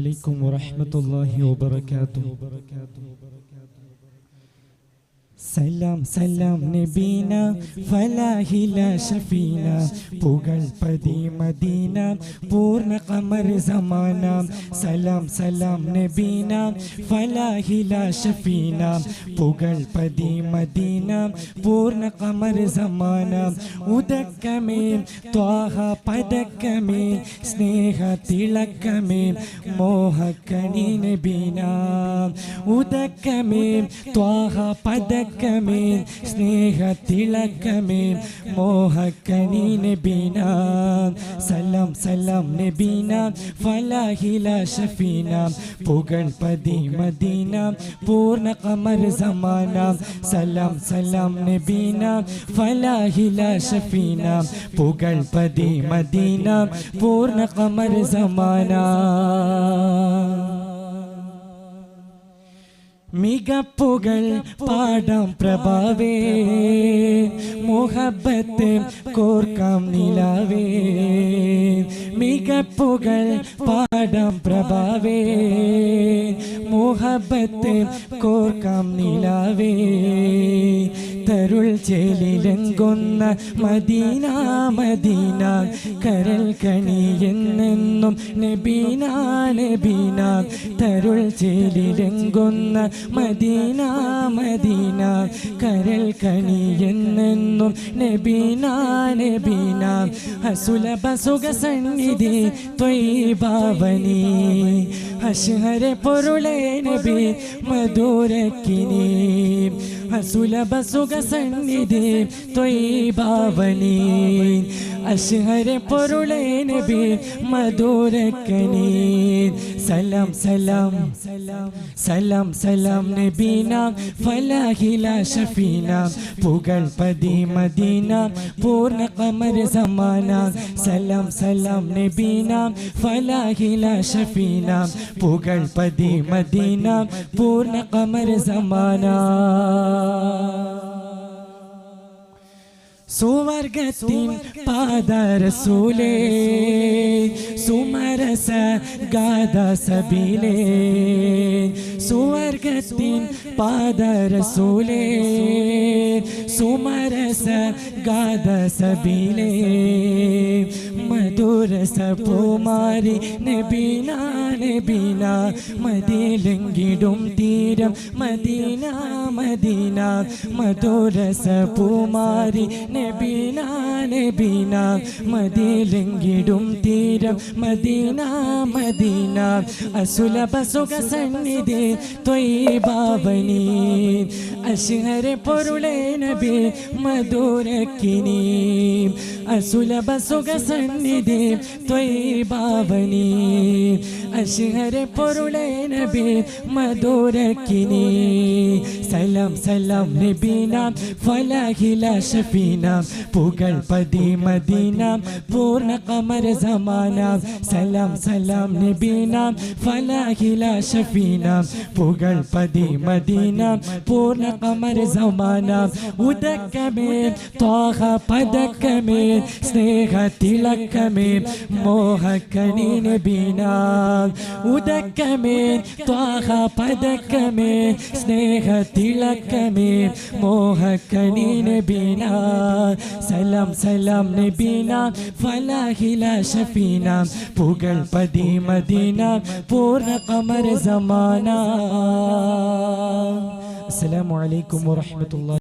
عليكم ورحمة الله وبركاته. സലാം സലാം നബീന ഫലാഹില ഷഫീന പുകൾ പതി മദീന പൂർണ്ണ ഖമർ സമാന സലാം സലാം നബീന ഫലാഹില ഷഫീന പുകൾ പതി മദീന പൂർണ്ണ ഖമർ സമാന ഉദക്കമേ ത്വാഹ പദക്കമേ സ്നേഹ തിളക്കമേ മോഹക്കണി നബീന ഉദക്കമേ ത്വാഹ പദക്കമേ സ്നേഹ തിളക്കമേ മോഹക്കണി നബീന സലാം സലാം നബീന ഫലാഹില ഷഫീന പുകൾ പതി മദീന പൂർണ്ണ ഖമർ സമാന സലാം സലാം നബീന ഫലാഹില ഷഫീന പുകൾ പതി മദീന പൂർണ്ണ ഖമർ സമാന മികപ്പുകൾ പാടാം പ്രഭാവേ മുഹബത്ത് കോർക്കാം നിലാവേ മികപ്പുകൾ പാടാം പ്രഭാവേ മുഹബത്ത് കോർക്കാം നിലാവേ തരുൾ ചേലിലെങ്കൊന്ന മദീന മദീന കരൽ കണിയെന്നെന്നും നബീന നബീന തരുൾ ചേലിലെങ്കൊന്ന മദീന മദീന കരൽ കണിയെന്നെന്നും നബീന നബീന സുലഭ സുഖ സന്നിധി ത്വയ്യിബാവനി അശ്ഹര പൊരുളേ നബി മധുരക്കിനി സുലഭ സുഖ സന്നിധി ത്വയ്യിബാവനി അശ്ഹര പൊരുളേ നബി മധുരക്കനി സലാം സലാം സലാം സലാം നബീന ഫലാഹില ഷഫീന പുകൾ പതി മദീന പൂർണ്ണ ഖമർ സമാന സലാം സലാം നബീന ഫലാഹില ഷഫീന പുകൾ പതി മദീന പൂർണ്ണ ഖമർ സമാന സുവർഗത്തിൻ പാദരസൂലേ സുമരസ ഗാഥ സബീലേ സുവർഗത്തിൻ പാദരസൂലേ സുമരസ ഗാഥ സബീലേ മധുരസ പൂമാരി നബീന നബീന മദിലെങ്കിടും തീരം മദീന മദീന മധുരസ പൂമാരി നബീന നബീന മദിലെങ്കിടും തീരം മദീന മദീന അസുലഭ സുഖ സന്നിധി ത്വയ്യിബാവനി അശ്ഹര പൊരുളേ നബി മധുരക്കിനി അസുലഭ സുഖ സന്നിധി ത്വയ്യിബാവനി അശ്ഹര പൊരുളേ നബി മധുരക്കിനി സലാം സലാം നബീന ഫലാഹില ഷഫീന പുകൾ പതി മദീന പൂർണ്ണ ഖമർ സമാന സലാം സലാം നബീന ഫലാഹില ഷഫീന പുകൾ പതി മദീന പൂർണ്ണ ഖമർ സമാന ഉദക്കമേ ത്വാഹ പദക്കമേ സ്നേഹ തിളക്കമേ മോഹക്കണി നബീന ഉദക്കമേ ത്വാഹ പദക്കമേ സ്നേഹ തിളക്കമേ മോഹക്കണി നബീന സലാം സലാം നബീന ഫലാഹില ഷഫീന പുകൾ പതി മദീന പൂർണ്ണ ഖമർ സമാന. അസ്സലാമു അലൈക്കും വറഹ്മത്തുള്ളാഹി.